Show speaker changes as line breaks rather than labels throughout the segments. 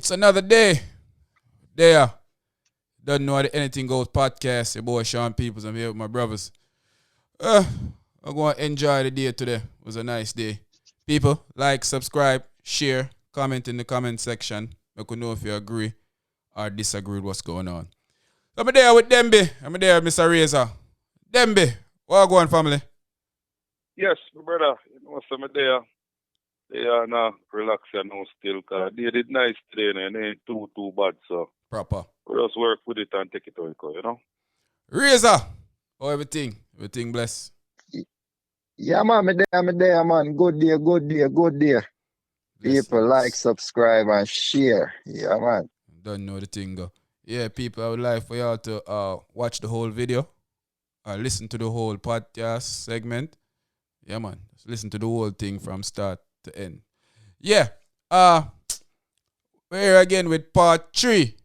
It's another day. There. Doesn't know how the Anything Goes podcast. Your boy Sean Peoples. I'm here with my brothers. I'm going to enjoy the day today. It was a nice day. People, like, subscribe, share, comment in the comment section. Let me know if you agree or disagree with what's going on. So I'm there with Dembe. I'm there with Mr. Razor. Dembe, what going family?
Yes, my brother. You know, some there. They are now relaxing now still. Cause they did nice today and it ain't too bad. So
Proper.
we just work with it and take it on, you know?
Razor, how everything? Everything blessed.
Yeah, man, me there, man. Good day, good day, good day. People like,
Blessings.
subscribe, and share. Yeah, man.
Don't know the thing go. Yeah, people, I would like for y'all to watch the whole video or listen to the whole podcast segment. Yeah, man. Just listen to the whole thing from start to end. Yeah. We're here again with part 3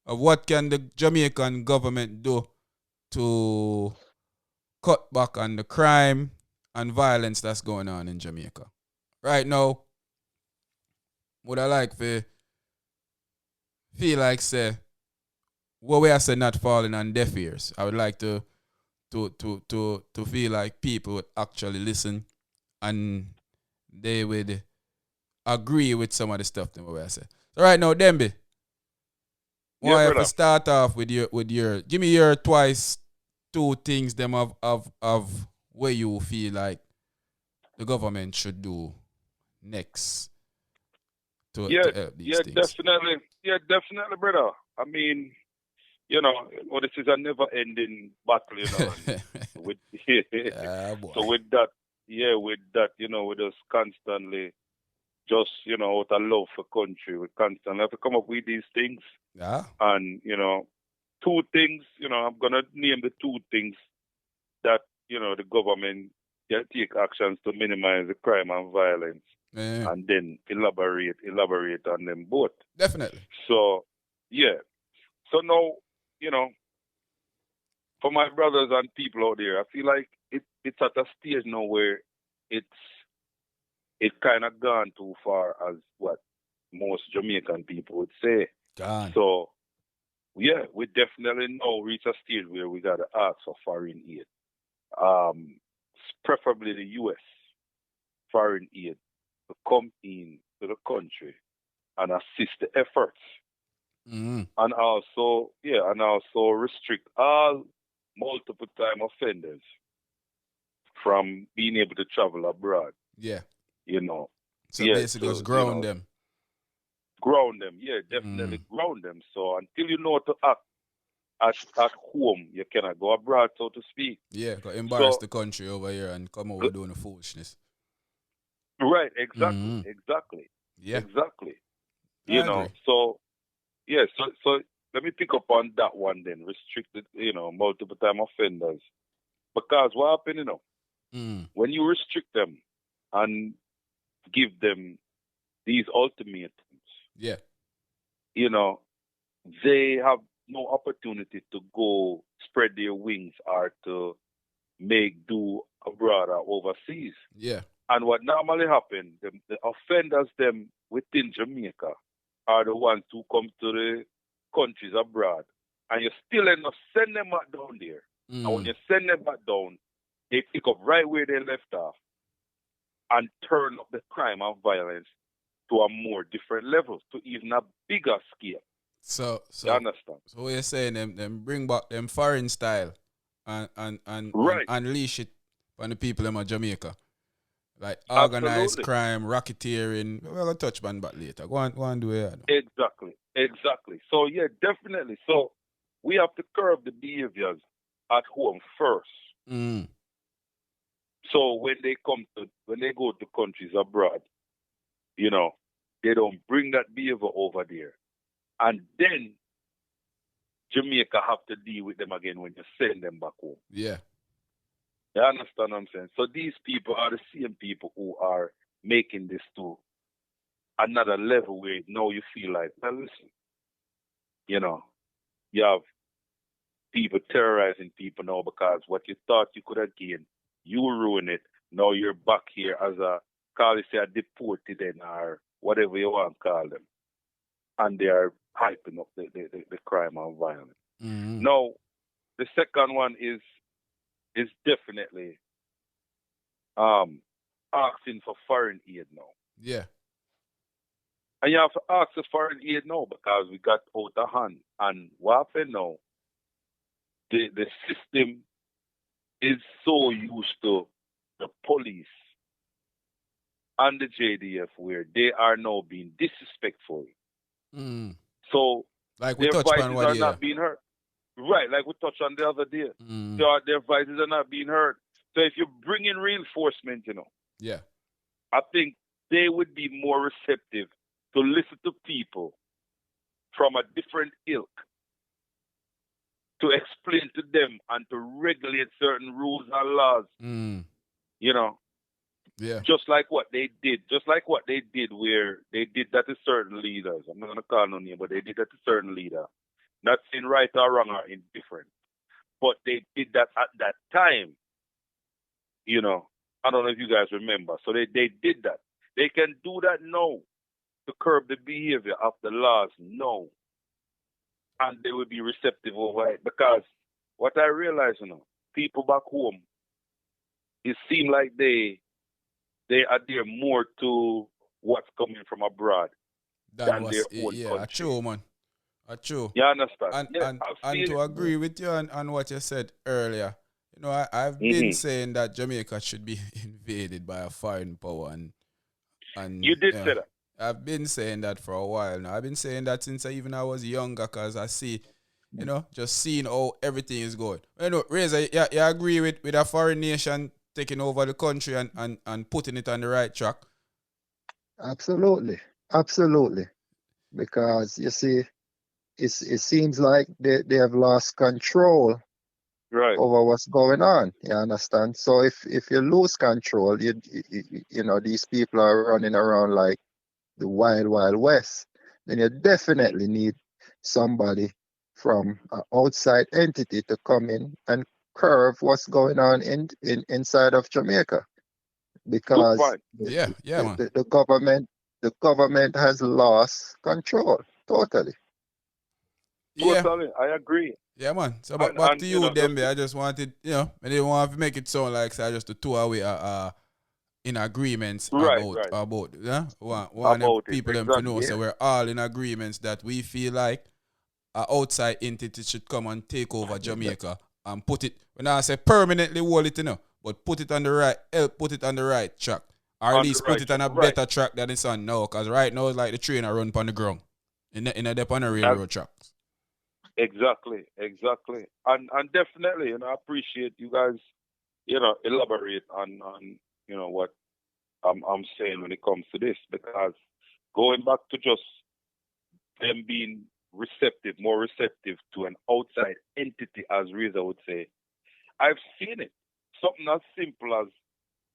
of what can the Jamaican government do to cut back on the crime and violence that's going on in Jamaica. Right now, would I like to feel like say what we are saying not falling on deaf ears. I would like to feel like people would actually listen and they would agree with some of the stuff that we are saying. So right now, Dembe,
Yeah,
why if we
brother.
start off with your give me your twice two things them of where you feel like the government should do next
Yeah,
to help these
yeah,
things.
definitely. Yeah, definitely, brother. I mean, this is a never ending battle, and with
Ah boy.
so with that, we just constantly just, out of love for country, we constantly have to come up with these things.
Yeah.
And, two things, I'm going to name the two things that, the government can take actions to minimize the crime and violence
Yeah.
and then elaborate on them both.
Definitely.
So, yeah. So now, for my brothers and people out there, I feel like it's at a stage now where it's it kind of gone too far as what most Jamaican people would say.
Gone.
So, yeah, we definitely now reach a stage where we got to ask for foreign aid. Um, Preferably the U.S. foreign aid to come in to the country and assist the efforts.
Mm-hmm.
And also restrict all multiple time offenders from being able to travel abroad.
Yeah.
You know,
So
yeah,
basically just
to
ground them.
ground them. Yeah, definitely ground them. So until you know to act at home, you cannot go abroad, so to speak.
Yeah, got embarrass
So
the country over here and come over doing the foolishness.
right, exactly,
Mm-hmm.
exactly,
Yeah,
exactly.
I agree.
So yeah, so let me pick up on that one then. Restricted, multiple time offenders. Because what happened,
Mm.
when you restrict them and give them these ultimatums,
Yeah,
you know, they have no opportunity to go spread their wings or to make do abroad or overseas.
yeah.
And what normally happens, the offenders them within Jamaica are the ones who come to the countries abroad. And you still end up send them back down there. And when
Mm.
you send them back down, they pick up right where they left off and turn up the crime and violence to a more different level, to even a bigger scale.
So
You
so
understand?
so what you're saying them bring back them foreign style and
Right.
unleash it on the people in Jamaica. Like organized
Absolutely.
crime, racketeering. We're gonna touch on that later. Go on do it.
Exactly. Exactly. So yeah, definitely. So we have to curb the behaviors at home first.
Mm.
So when they go to countries abroad, you know, they don't bring that behavior over there. And then Jamaica have to deal with them again when you send them back home.
Yeah.
You understand what I'm saying? So these people are the same people who are making this to another level where now you feel like, well, listen, you know, you have people terrorizing people now because what you thought you could have gained, you ruin it. Now you're back here as a, call it say a deported then or whatever you want to call them. and they are hyping up the crime and violence.
Mm-hmm.
Now, the second one is definitely asking for foreign aid now.
Yeah.
And you have to ask for foreign aid now because we got out of hand. And what happened now, the system is so used to the police and the JDF where they are now being disrespectful.
Mm.
So
Like we
their
touched
voices
on what
are
here.
not being heard. Right, like we touched on the other day.
Mm.
Their voices are not being heard. So if you bring in reinforcement,
Yeah.
I think they would be more receptive to listen to people from a different ilk, to explain to them and to regulate certain rules and laws,
Mm.
Yeah. Just like what they did where they did that to certain leaders. I'm not going to call no name, but they did that to certain leader. Not saying right or wrong or indifferent. But they did that at that time. I don't know if you guys remember. So they did that. They can do that now to curb the behavior of the laws now. And they will be receptive over it. Because what I realize, people back home, it seems like they adhere more to what's coming from abroad than their own country.
True, man. True.
You understand?
And to agree with you on what you said earlier, I've been saying that Jamaica should be invaded by a foreign power, and
you did say that.
I've been saying that for a while now. I've been saying that since I was younger, because I see, just seeing how everything is going. Razor, you agree with a foreign nation taking over the country and putting it on the right track?
Absolutely. Because you see, it seems like they have lost control over what's going on. You understand? So if you lose control, these people are running around like the wild west, then you definitely need somebody from an outside entity to come in and curve what's going on inside of Jamaica, because the government has lost control totally.
Totally, I agree.
Yeah, man. So back to you, Dembe. I just wanted, I didn't want to make it sound like I just two away in agreements about people them to know. So we're all in agreements that we feel like an outside entity should come and take over Jamaica and put it, when I say permanently hold it, but put it on the right track. Or at least put it on a better track than it's on now. Because right now it's like the train I run on the ground. In a railroad tracks.
Exactly. And definitely, I appreciate you guys, elaborate on what I'm saying when it comes to this, because going back to just them being more receptive to an outside entity, as Reza would say, I've seen it. Something as simple as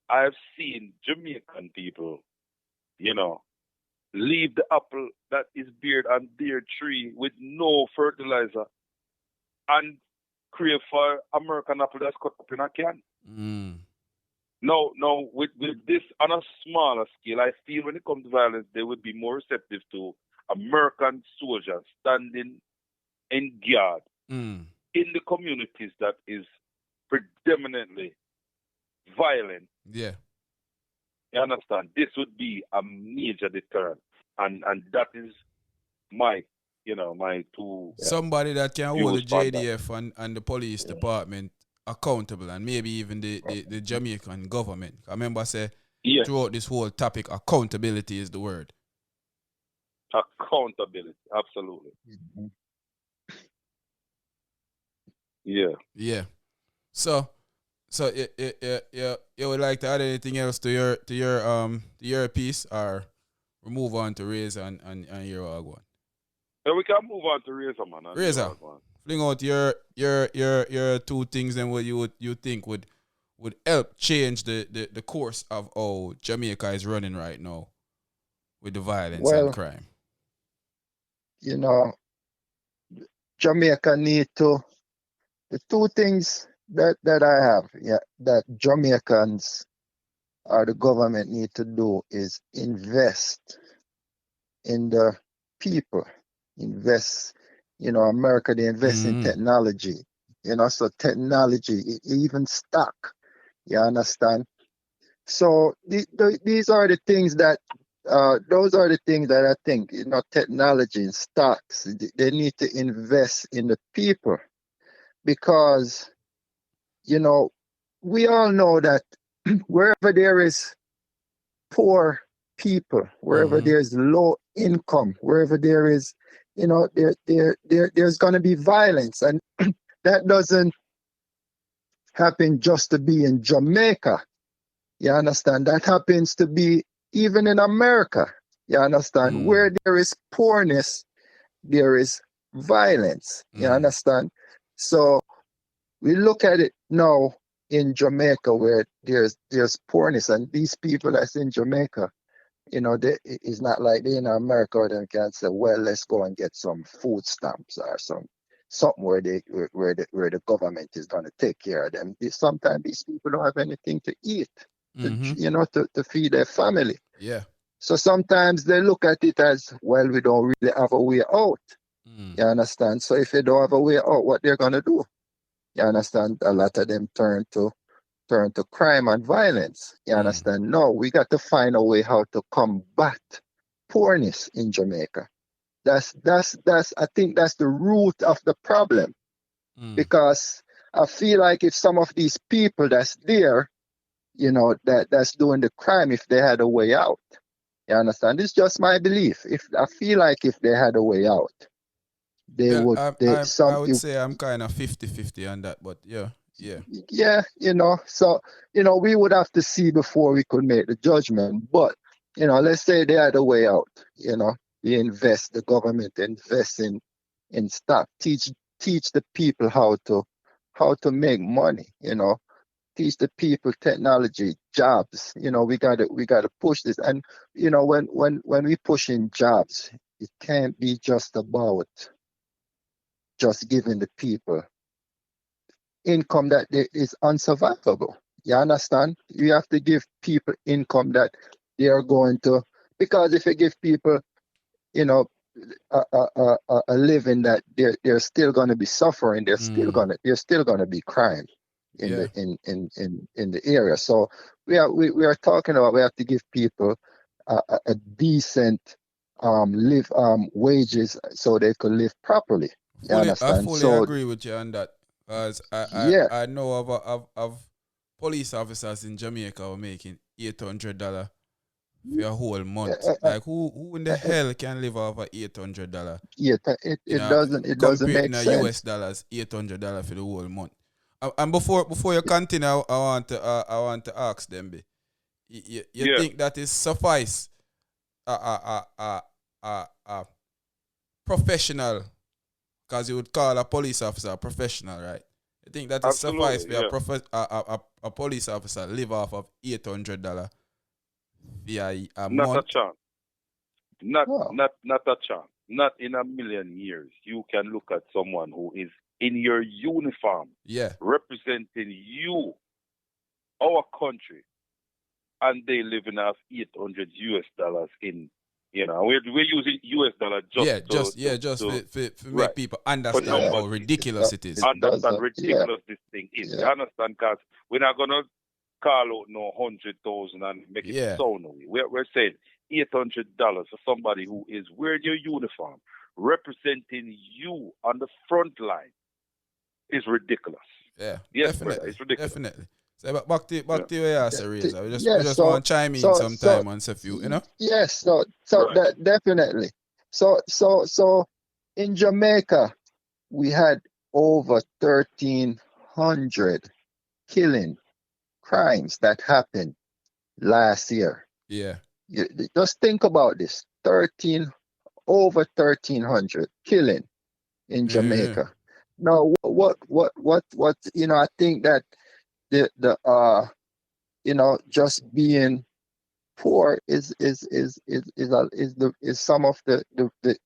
I've seen Jamaican people, leave the apple that is beared on their tree with no fertilizer and crave for American apple that's cut up in a can. No, with this on a smaller scale, I feel when it comes to violence, they would be more receptive to American soldiers standing in guard in the communities that is predominantly violent.
Yeah.
You understand? This would be a major deterrent. And that is my two.
Somebody that can hold the JDF and the police department accountable, and maybe even the Jamaican government. I remember throughout this whole topic, accountability is the word.
Accountability, absolutely.
Yeah. So you would like to add anything else to your piece, or we move on to Razor and your one?
Yeah, we can move on to Razor, man.
Razor, fling out your two things and what you think would help change the course of how Jamaica is running right now with the violence and crime.
Jamaica need to, the two things that I have, that Jamaicans or the government need to do is invest in the people invest, America, they invest in technology, so technology, even stock, you understand? So these are the things that, those are the things that I think, technology and stocks, they need to invest in the people because, we all know that wherever there is poor people, wherever there's low income, wherever there is, there's going to be violence. And that doesn't happen just to be in Jamaica. You understand? That happens to be even in America. You understand? Where there is poorness, there is violence. You understand? So we look at it now in Jamaica where there's poorness, and these people that's in Jamaica, it's not like they in America where they can say, well, let's go and get some food stamps or something where the government is going to take care of them. Sometimes these people don't have anything to eat, to feed their family.
Yeah.
So sometimes they look at it as, well, we don't really have a way out. You understand? So if they don't have a way out, what they're going to do? You understand? A lot of them turn to crime and violence. You understand? No, we got to find a way how to combat poorness in Jamaica. I think that's the root of the problem. Because I feel like if some of these people that's there, that's doing the crime, if they had a way out, you understand? It's just my belief. I feel like if they had a way out, they would.
I would say I'm kind of 50-50 on that, but yeah.
Yeah, so, we would have to see before we could make the judgment. But, let's say they had a way out, the government invest in stock, teach the people how to make money, teach the people technology, jobs, we gotta push this. And, when we push in jobs, it can't be just about just giving the people income that is unsurvivable. You understand? You have to give people income that they are going to, because if you give people, a living that they're still going to be suffering, there's still going to be crime in the area. So we are talking about, we have to give people a decent wages so they could live properly. You understand?
I fully agree with you on that. Because I know of police officers in Jamaica who are making $800 for a whole month. Like who in the hell can live off of $800?
Yeah, it doesn't make
in
sense.
US dollars, $800 for the whole month. And before you continue, I want to ask them, you think that is suffice professional? Because you would call a police officer a professional, right? I think that is suffice for a police officer live off of $800 via a
not
month.
A chance. Not a chance. Not in a million years. You can look at someone who is in your uniform, representing you, our country, and they living off $800 in. We're using US dollar just
to make people understand how ridiculous it is.
Understand ridiculous this thing is. You understand? Because we're not gonna call out no 100,000 and make it sound away. We're saying $800 for somebody who is wearing your uniform, representing you on the front line, is ridiculous.
Yeah,
yes,
definitely,
brother, it's ridiculous.
Definitely. So back to where you asked, Razor. We just want to chime in sometime on a few,
Yes, that definitely. So in Jamaica, we had over 1,300 killing crimes that happened last year.
Yeah.
Just think about this: over 1,300 killing in Jamaica.
Yeah.
Now, what? I think that just being poor is some of the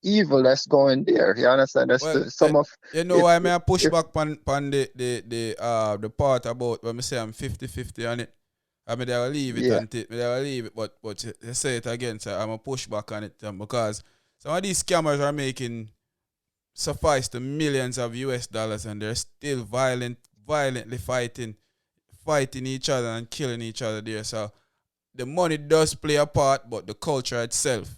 evil that's going there. You understand? That's
why I push back on the part about when I say I'm 50-50 on it. I mean, they'll leave it but you say it again, so I'm a push back on it because some of these scammers are making suffice the millions of US dollars, and they're still violently fighting each other and killing each other there. So the money does play a part, but the culture itself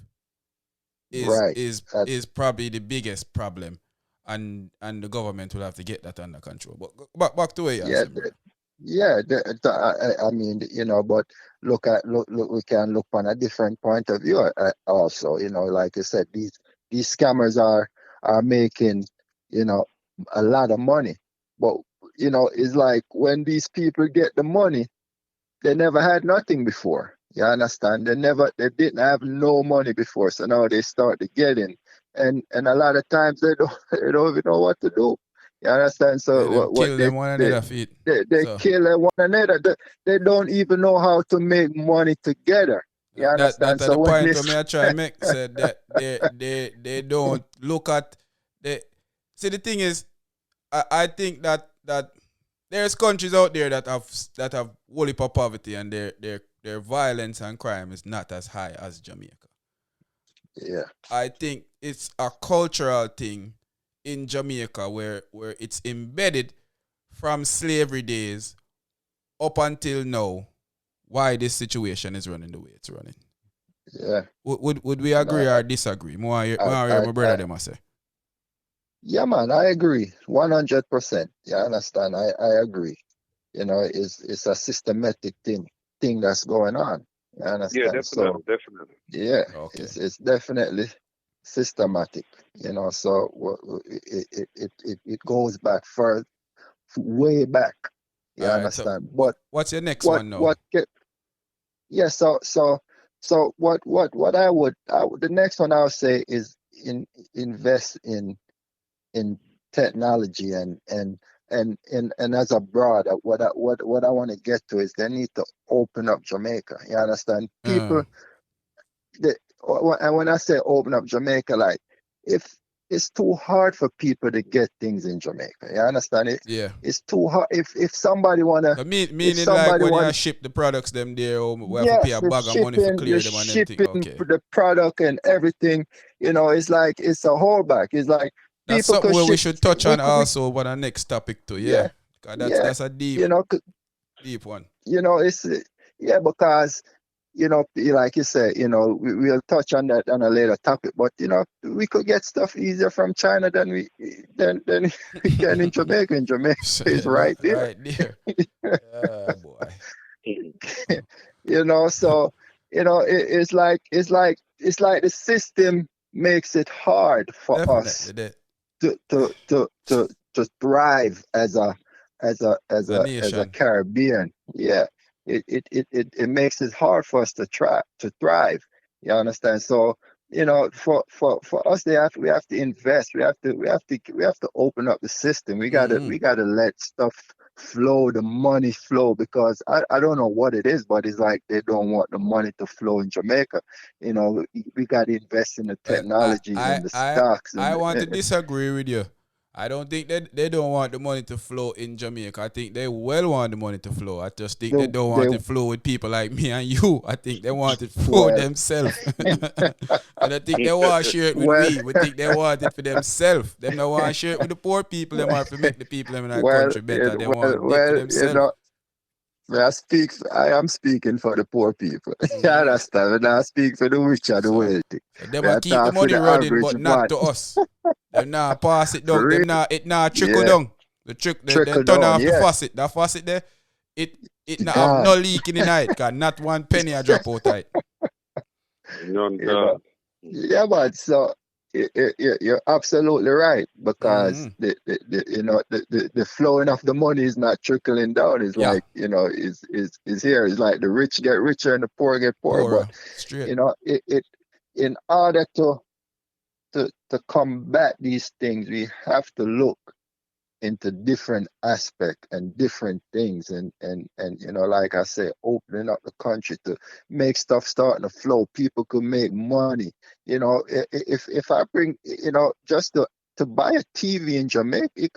Right.
is probably the biggest problem, and the government will have to get that under control. But back to where you
Yeah,
asked me.
I mean, but look, we can look from a different point of view also, like you said, these scammers are making, you know, a lot of money. But, it's like when these people get the money, they never had nothing before. You understand? They didn't have no money before. So now they start to get in. And a lot of times they don't, they don't even know what to do. You understand?
Yeah,
So
them
what
kill them one another feet.
they
So
kill one another. They don't even know how to make money together. You
that's
understand?
the
So when
point where
this
me I try make said that they don't look at the see the thing is I think that there's countries out there that have whole heap of poverty, and their violence and crime is not as high as Jamaica.
yeah.
I think it's a cultural thing in Jamaica where it's embedded from slavery days up until now why this situation is running the way it's running.
Yeah.
Would we agree or disagree? More hear my brother them I say.
Yeah, man, I agree 100%. You understand? I agree. It's a systematic thing that's going on. You
Yeah,
understand? So
definitely.
yeah,
Okay.
it's definitely systematic. So it goes back far, way back. You
All right. So
understand? But
what's your next
what
one now?
what get yeah, what the next one I would say is invest in technology and as a broad, what I want to get to is they need to open up Jamaica. You understand? People, and when I say open up Jamaica, like if it's too hard for people to get things in Jamaica. You understand it?
Yeah.
It's too hard. If somebody wanna,
So
if
meaning like
somebody
when you
want,
ship the products them there, we have to pay
yes,
a bag of money for
you're
clear them and them thing.
shipping
Okay.
the product and everything. It's like it's a holdback. It's like
That's
people
something
could
where we
ship.
should touch
We
on
could, we,
also on our next topic too. Yeah.
yeah,
'Cause
yeah.
that's a
You know,
deep one.
it's because like you say, we'll touch on that on a later topic. But we could get stuff easier from China than we can in Jamaica. And Jamaica is right there.
Right there. Boy.
So it's like the system makes it hard for us
Definitely.
to thrive
The
as a
nation.
Caribbean. Yeah, it makes it hard for us to thrive. You understand? So for us, we have to invest. We have to open up the system. We gotta let stuff flow, the money flow, because I don't know what it is, but it's like they don't want the money to flow in Jamaica. We got to invest in the technologies and the stocks
I
and
want to disagree with you. I don't think they don't want the money to flow in Jamaica. I think they well want the money to flow. I just think they don't want it to flow with people like me and you. I think they want it to flow themselves. I don't think they want to share it with we. We think they want it for themselves. Them don't want to share it with the poor people. They want to make the people in our country better. They want it for themselves.
I am speaking for the poor people. You understand? When I speak for the rich and the wealthy.
So them
I
keep the
talk for
money
the
running,
average
but not
man.
to us. Them now pass it
For
down.
real.
It now trickle
Yeah.
down. The
Trickle
turn
down,
off the
yes.
faucet. That faucet there, it not have
Gone.
no leak in the night. Cause not one penny a drop out of it.
None
You know.
done.
Yeah, but so you're absolutely right, because the flowing of the money is not trickling down. It's
Yeah.
like is here. It's like the rich get richer and the poor get poorer.
Poorer.
But
Straight.
it in order to combat these things, we have to look into different aspects and different things, and like I say, opening up the country to make stuff starting to flow. People could make money. If I bring, just to buy a TV in Jamaica,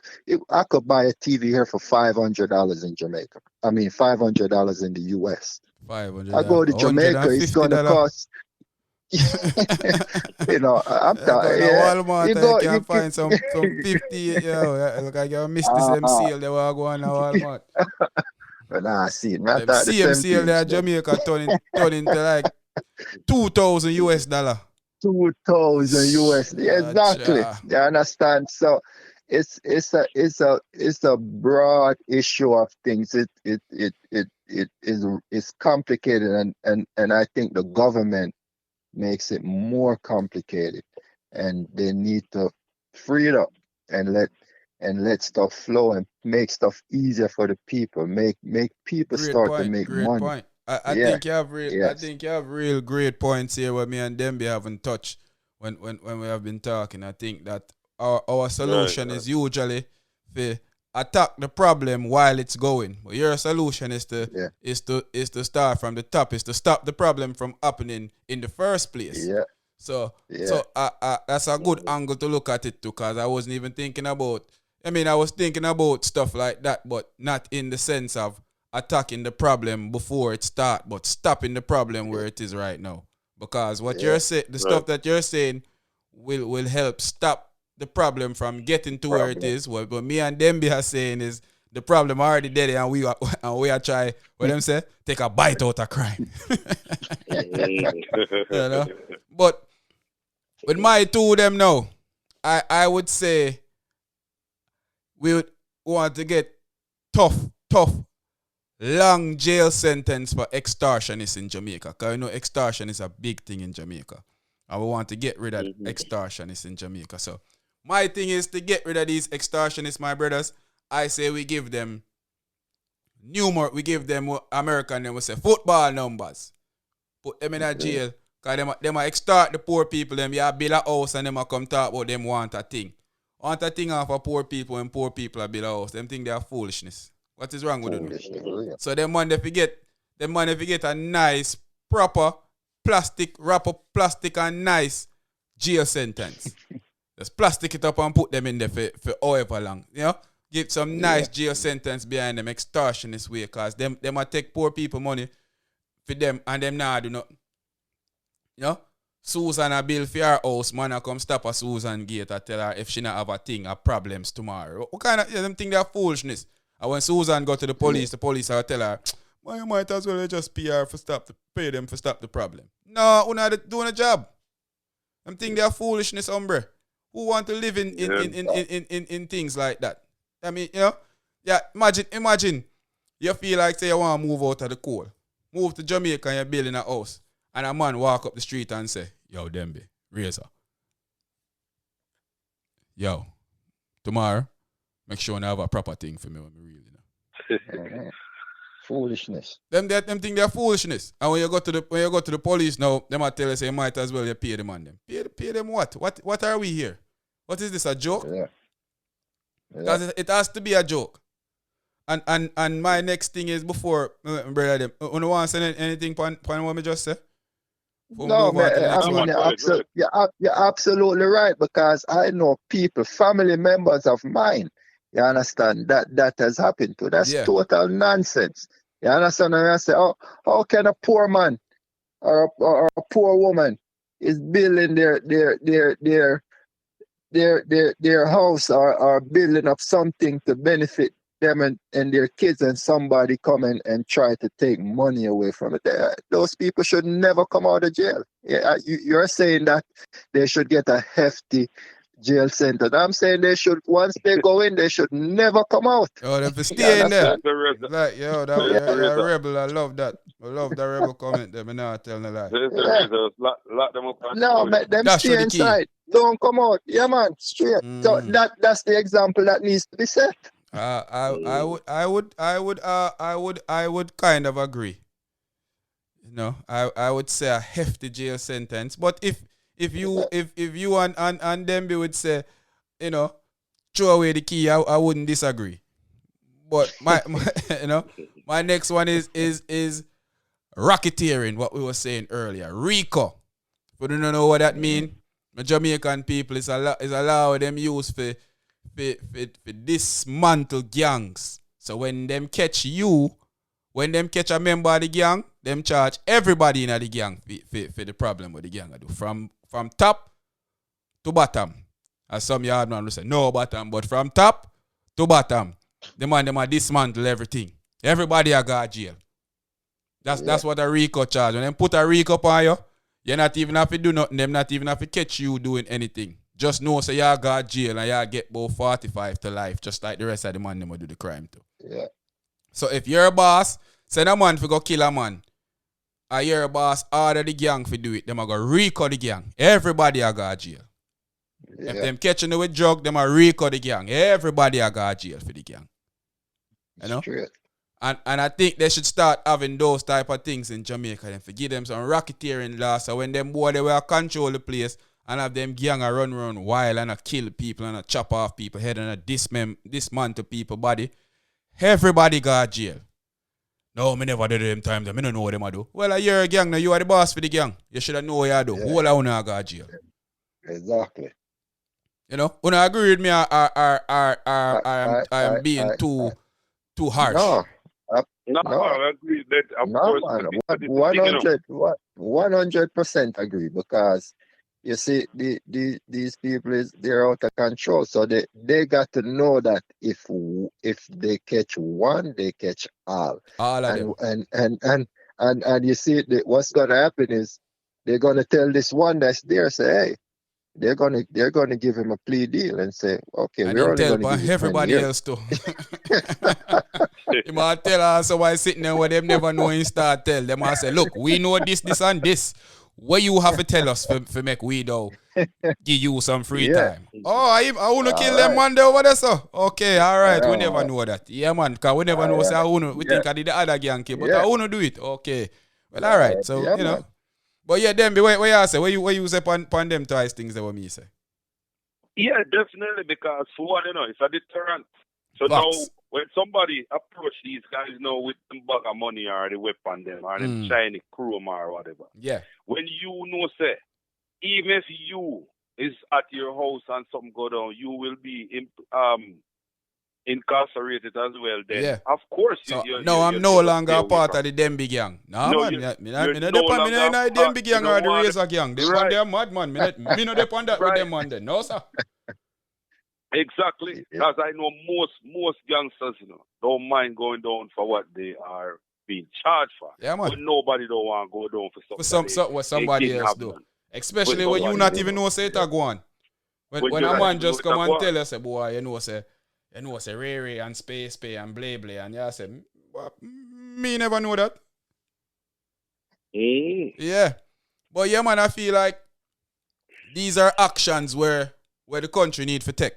I could buy a TV here for $500 in Jamaica. I mean, $500 in the US. I
$500.
go to Jamaica, it's gonna
$150.
cost. You know, I'm
Go
talking.
to
Yeah,
Walmart
you
and you
go.
can
You
find some 50. Look like you missed the same
ah,
sale they were going to Walmart.
but I see it. I
Them
thought the
same
same
sale there
things.
at Jamaica turn into like 2,000 US dollar.
2000 USD. Exactly.
Cha.
You understand? So it's a broad issue of things. It is complicated, and I think the government makes it more complicated, and they need to free it up and let stuff flow and make stuff easier for the people. Make people
Great
start to
point.
make
Great
money.
point. I
Yeah.
think you have real I
Yes.
think you have real great points here where me and Demby haven't touched when we have been talking. I think that our
Right,
solution
right.
is usually to attack the problem while it's going. But your solution is to
Yeah.
start from the top, is to stop the problem from happening in the first place.
Yeah.
So
Yeah.
that's a good
Mhm.
angle to look at it too, because I wasn't even thinking about. I mean, I was thinking about stuff like that, but not in the sense of attacking the problem before it starts, but stopping the problem
Yeah.
where it is right now. Because what
Yeah.
you're saying, the
Right.
stuff that you're saying, will help stop the problem from getting to where it
Problem.
is. What me and Demby are saying is the problem already there, and we are try what them say, take a bite out of crime.
Mhm.
You know, but with my two of them now, I would say we would want to get tough, long jail sentence for extortionists in Jamaica. Because you know extortion is a big thing in Jamaica. And we want to get rid of
Mhm.
extortionists in Jamaica. So my thing is to get rid of these extortionists, my brothers. I say we give them we give them what American they would say football numbers. Put them in a
Okay.
jail. Cause them a extort the poor people, them you build a house and them a come talk about them want a thing. Want a thing off of poor people when poor people are build a house. Them think they are foolishness. What is wrong with them?
Foolishness.
Mhm.
Yeah.
So them money if you get a nice, proper wrap up plastic and nice jail sentence. Just plastic it up and put them in there for however long. You know? Give some
Yeah.
nice jail sentence behind them extortionist way, cause them a take poor people money for them and them now do not. You know? Susan a bill for her house, man a come stop a Susan gate and tell her if she not have a thing or problems tomorrow. What kind of them think they're foolishness? And when Susan go to the
Yeah.
police will tell her, well, you might as well just pay her pay them for stop the problem. No, we're not doing a job. Them think they're foolishness, hombre. Who want to live
Yeah.
in things like that? I mean, you know? Yeah, imagine you feel like say you want to move out of the cold. Move to Jamaica and you're building a house. And a man walk up the street and say, yo, Dembe, Razor. Yo, tomorrow, make sure I have a proper thing for me when me really know.
Uh-huh. Foolishness.
Them think they're foolishness. And when you go to the police now, them might tell you say you might as well you pay them on them. Pay them what? What are we here? What is this, a joke?
Yeah. Yeah.
Because it has to be a joke. And my next thing is before brother them. You want to say anything on what me just say? We'll
No,
move on to the
man. I
next
mean,
one.
Right.
you're absolutely right, because I know people, family members of mine. You understand that has happened to. That's
Yeah.
total nonsense. You understand? And I say, oh, how can a poor man or a poor woman is building their house, or building up something to benefit them and their kids, and somebody come and try to take money away from it. Those people should never come out of jail. Yeah, you're saying that they should get a hefty jail sentence. I'm saying they should, once they go in, they should never come out.
Oh, if you
You
stay in there.
understand?
There's a
Like, yo,
Yeah,
you're a rebel. I love that. I love that rebel comment there. Me not tell no lie.
yeah.
lock them up and
No,
throw
man, them
That's for
stay
the key.
inside. Don't come out. Yeah, man, straight. So
Mm.
that's the example that needs to be set.
I would kind of agree. You know, I would say a hefty jail sentence. But if you and Demby would say, you know, throw away the key, I wouldn't disagree. But my you know, my next one is racketeering, what we were saying earlier. RICO. If you don't know what that mean, the Jamaican people is allow them use for dismantle gangs. So when them catch you when them catch a member of the gang, them charge everybody in the gang for the problem with the gang I do. From top to bottom. As some yard man will say, no bottom, but from top to bottom. The man them a dismantle everything. Everybody a go to jail. That's what a RICO charge. When them put a RICO on you, you not even have to do nothing. Them not even have to catch you doing anything. Just know so you go to jail and you get about 45 to life, just like the rest of the man them will do the crime too.
Yeah.
So if you're a boss, send a man for go kill a man. Or you're a boss, order the gang for do it. Them a go RICO the gang. Everybody a go to jail.
Yeah.
If them catching you with drug, them a RICO the gang. Everybody a go to jail for the gang. You know?
Straight.
And I think they should start having those type of things in Jamaica and forgive them some racketeering laws. So when them boy they will control the place and have them gang a run wild and a kill people and a chop off people head and a dismantle people body, everybody go to jail. No, me never did them time. Me don't know what them a do. Well, you're a gang now. You are the boss for the gang. You should have know what you do.
Yeah.
Whole of you go to jail.
Exactly.
You know, when I agree with me, I'm being too harsh.
No, I agree that of course.
Man, 100% agree, because you see these people they're out of control. So they got to know that if they catch one, they catch all.
All of them.
And you see what's gonna happen is they're gonna tell this one that's there, say, hey, they're gonna give him a plea deal and say, okay,
and
we're only
tell
gonna give
everybody else too. You might tell us why sitting there where them never know and start tell them. I say, look, we know this and this. What you have to tell us for make we do give you some free time. Oh, I want to kill them man there over there, so. Okay, all right. We never know that. Yeah, man, because we never know. Say, we think I did the other gang kill, but I want to do it. Okay. Well, all right. So, you know.
Man.
But yeah, them, what you say? What you say upon them twice things that what me say?
Yeah, definitely, because for one, you know, it's a deterrent. So
Box.
now, when somebody approach these guys now with some bag of money or the weapon them or them shiny chrome or whatever,
Yeah.
when you know, say, even if you is at your house and something go down, you will be incarcerated as well. Then,
Yeah.
of course,
So,
you
I'm no longer a part of the Demby gang. No,
No,
man.
you're
Me
no
no depend on the Demby gang or the Razor gang. They
Right.
on their madman. Me no depend that with
Right.
them man then. No, sir.
Exactly, because I know most gangsters, you know, don't mind going down for what they are being charged for.
Yeah, man.
But nobody don't want to go down for something.
What somebody else do. Especially when you not even know say it a go on. When a man just come and tell us, boy, you know say Ray and Space Pay and Blay and you say, me never know that. Yeah. But yeah, man, I feel like these are actions where the country need to take.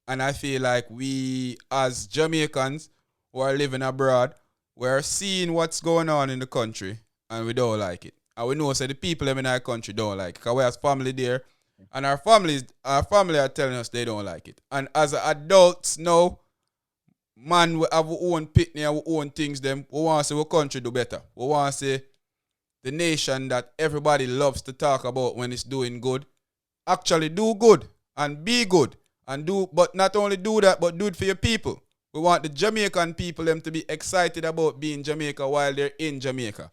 And I feel like we, as Jamaicans who are living abroad, we're seeing what's going on in the country and we don't like it. And we know the people in our country don't like it. Because we have family there and our family are telling us they don't like it. And as adults now, man, we have our own pitney and our own things. We want to see our country do better. We want to see the nation that everybody loves to talk about when it's doing good actually do good and be good. But not only do that, but do it for your people. We want the Jamaican people them to be excited about being Jamaica while they're in Jamaica.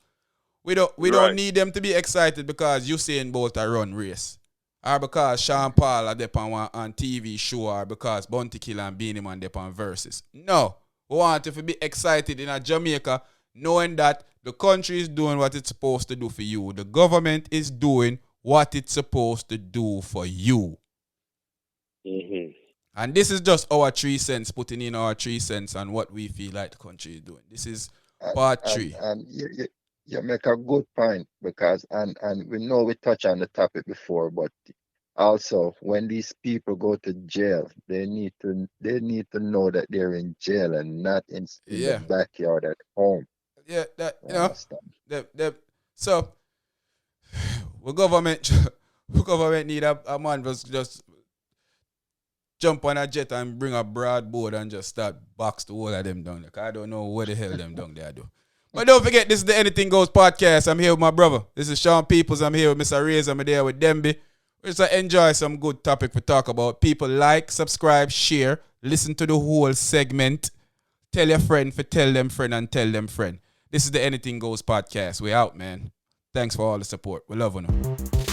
We don't need them to be excited because Usain Bolt a run race, or because Sean Paul are on TV show, or because Bounty Killer and Beanie Man on Versus. No, we want them to be excited in a Jamaica, knowing that the country is doing what it's supposed to do for you. The government is doing what it's supposed to do for you.
Mm-hmm.
And this is just our 3 cents, putting in our 3 cents on what we feel like the country is doing. This is part 3.
And you make a good point, because and we know we touched on the topic before, but also when these people go to jail, they need to know that they're in jail and not in the backyard at home.
Yeah, that you know. So the government need a man just jump on a jet and bring a broadboard and just start box the whole of them down there. I don't know what the hell them down there do. But don't forget, this is the Anything Goes podcast. I'm here with my brother. This is Sean Peoples. I'm here with Mr. Razor. I'm there with Demby. We just enjoy some good topic to talk about. People like, subscribe, share, listen to the whole segment. Tell your friend for tell them friend and tell them friend. This is the Anything Goes podcast. We out, man. Thanks for all the support. We love you.